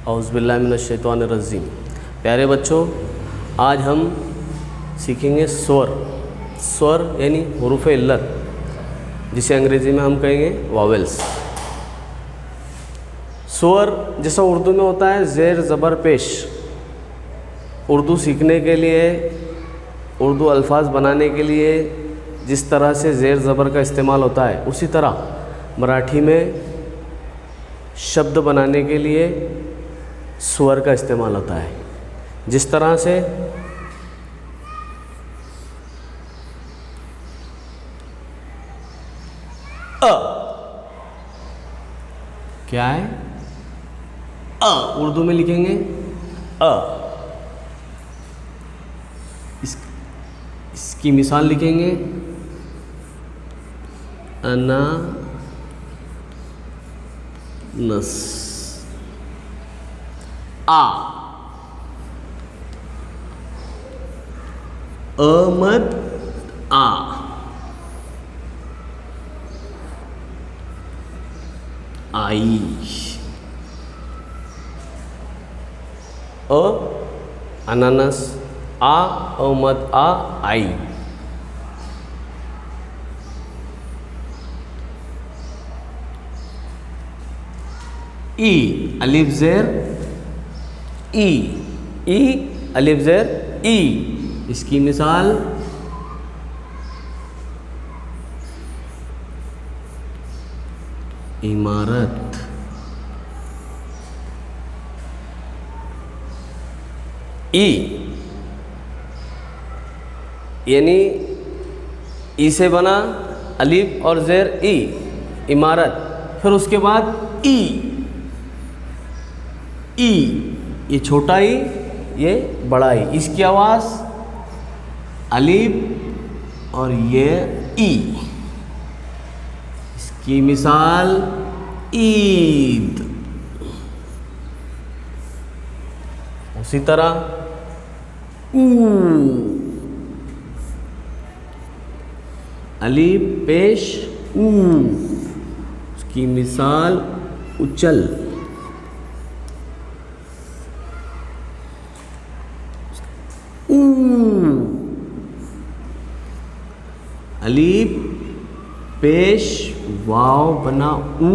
औज़ुबिल्लाहि मिनश्शैतानिर्रजीम। प्यारे बच्चों, आज हम सीखेंगे स्वर। स्वर यानी हुरूफ़ इल्लत, जिसे अंग्रेज़ी में हम कहेंगे वॉवेल्स। स्वर जैसा उर्दू में होता है ज़ेर ज़बर पेश। उर्दू सीखने के लिए, उर्दू अल्फाज बनाने के लिए जिस तरह से ज़ेर ज़बर का इस्तेमाल होता है, उसी तरह मराठी में शब्द बनाने के लिए स्वर का इस्तेमाल होता है। जिस तरह से अ, क्या है अ, उर्दू में लिखेंगे अ। इसकी मिसाल लिखेंगे अनानस। आ, अमद आ, आई। अ अनानस, आ अमद आ, आई। ई अलिफ ज़ेर ई, ई अलिफ ज़ेर ई। इसकी मिसाल इमारत। ई यानी ई से बना अलिफ और ज़ेर ई, इमारत। फिर उसके बाद ई, ई ये छोटा ई, ये बड़ा ई। इसकी आवाज़ अलिफ और ये ई। इसकी मिसाल ईद। उसी तरह ऊ, अलिफ पेश ऊ। उसकी मिसाल उचल। ऊ, अलिफ पेश वाव बना ऊ।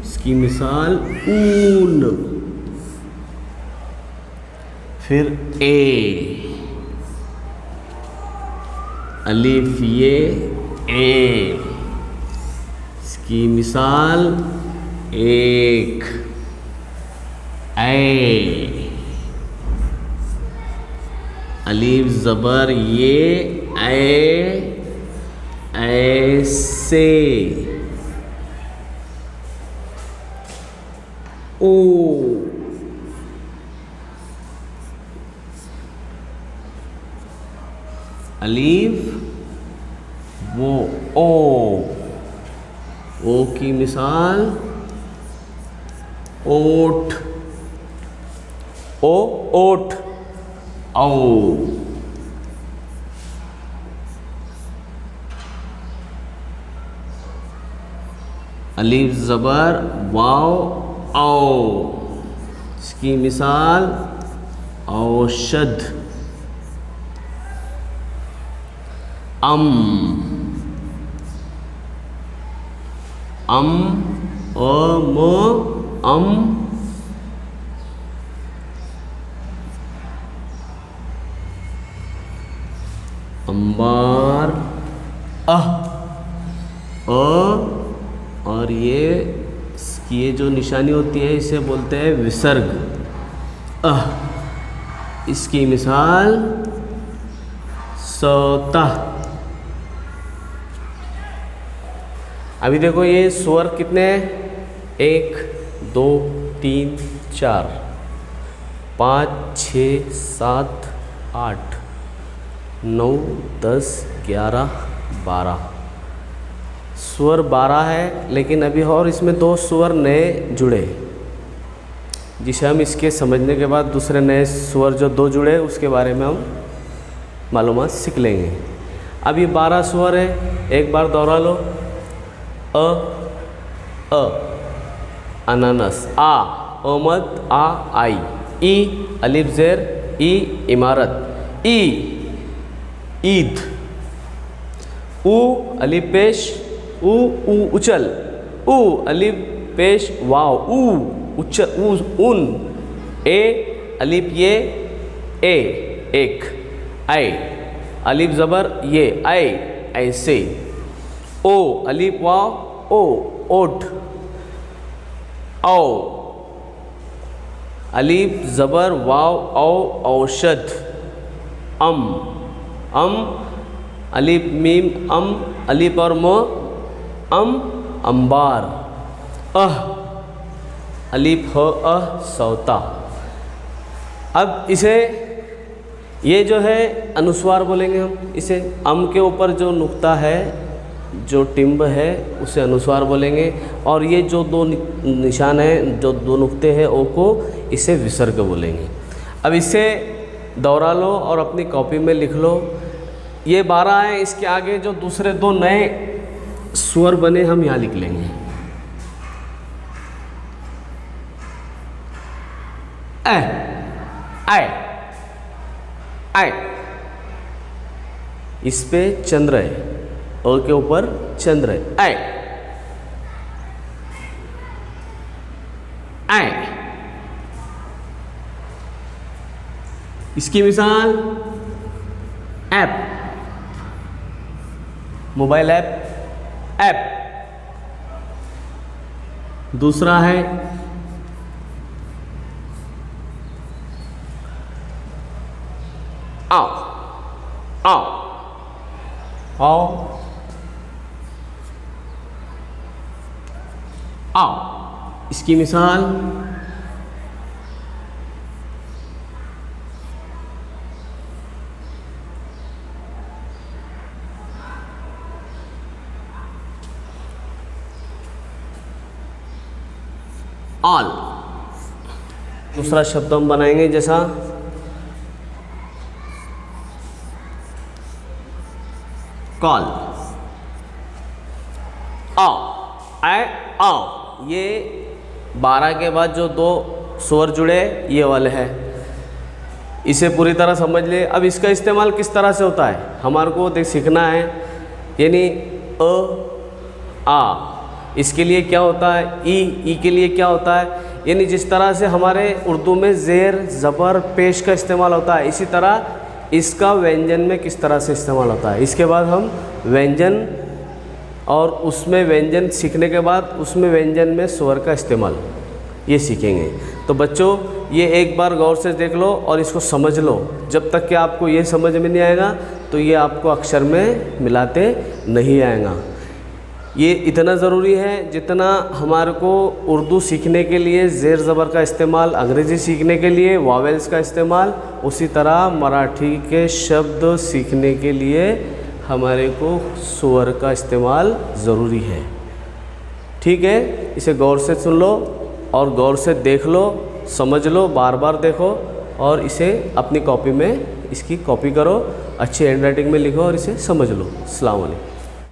इसकी मिसाल ऊन। फिर ए, अलिफ ये ए। इसकी मिसाल एक, ए। अलिफ ज़बर ये ए, ऐसे। ओ, अलिफ वो ओ की मिसाल ओठ, ओ ओठ, औ। अलिफ ज़बर वाव औ। इसकी मिसाल औषध। अम, अम अम। अंबार और ये जो निशानी होती है इसे बोलते हैं विसर्ग। इसकी मिसाल सतह। अभी देखो ये स्वर कितने हैं? 1 2 3 4 5 6 7 8 9 10 11 12। स्वर 12 है, लेकिन अभी और इसमें 2 स्वर नए जुड़े, जिसे हम इसके समझने के बाद दूसरे नए स्वर जो 2 जुड़े उसके बारे में हम मालूमात सीख लेंगे। अब ये 12 स्वर है, एक बार दोहरा लो। अ अनानस आ, अहमद, आ आई, ई अलिफ ज़ेर, ई इमारत, ई ईद, उ अलिफ पेश, उ उचल, उ अलिफ पेश वाव, उ उचल, उ उन, ए अलिफ ये, ए एक, ऐ अलिफ ज़बर ये, ऐ ऐसे, ओ अलिफ वाव, ओ ओठ, औ अलिफ ज़बर वाव औ औषध, अम अलिफ मीम अम अलिफ और म, अंबार, अलिफ ह सौता। अब इसे ये जो है अनुस्वार बोलेंगे हम इसे, अम के ऊपर जो नुक्ता है, जो टिम्ब है उसे अनुस्वार बोलेंगे, और ये जो दो निशान है, जो दो नुक्ते हैं ओ को, इसे विसर्ग बोलेंगे। अब इसे दोहरा लो और अपनी कॉपी में लिख लो। ये 12 हैं, इसके आगे जो दूसरे दो नए स्वर बने हम यहाँ लिख लेंगे। ऐ ऐ इस पे चंद्र है, अ के ऊपर चंद्र है, ऐ ऐ। इसकी मिसाल ऐप, मोबाइल ऐप। दूसरा है आओ, आओ, आओ, आओ। इसकी मिसाल ऑल। दूसरा शब्द हम बनाएंगे जैसा कॉल, आओ, ऐ आओ। ये 12 के बाद जो दो स्वर जुड़े ये वाले हैं, इसे पूरी तरह समझ ले। अब इसका इस्तेमाल किस तरह से होता है हमारे को देख सीखना है। यानी अ आ, इसके लिए क्या होता है, ई के लिए क्या होता है। यानी जिस तरह से हमारे उर्दू में ज़ेर ज़बर पेश का इस्तेमाल होता है, इसी तरह इसका व्यंजन में किस तरह से इस्तेमाल होता है। इसके बाद हम व्यंजन और उसमें व्यंजन सीखने के बाद उसमें व्यंजन में स्वर का इस्तेमाल ये सीखेंगे। तो बच्चों ये एक बार गौर से देख लो और इसको समझ लो। जब तक कि आपको ये समझ में नहीं आएगा तो ये आपको अक्षर में मिलाते नहीं आएगा। ये इतना ज़रूरी है जितना हमारे को उर्दू सीखने के लिए ज़ेर ज़बर का इस्तेमाल, अंग्रेज़ी सीखने के लिए वावेल्स का इस्तेमाल, उसी तरह मराठी के शब्द सीखने के लिए हमारे को स्वर का इस्तेमाल ज़रूरी है। ठीक है, इसे गौर से सुन लो और गौर से देख लो, समझ लो, बार बार देखो और इसे अपनी कॉपी में इसकी कॉपी करो, अच्छी हैंड राइटिंग में लिखो और इसे समझ लो। अस्सलाम वालेकुम।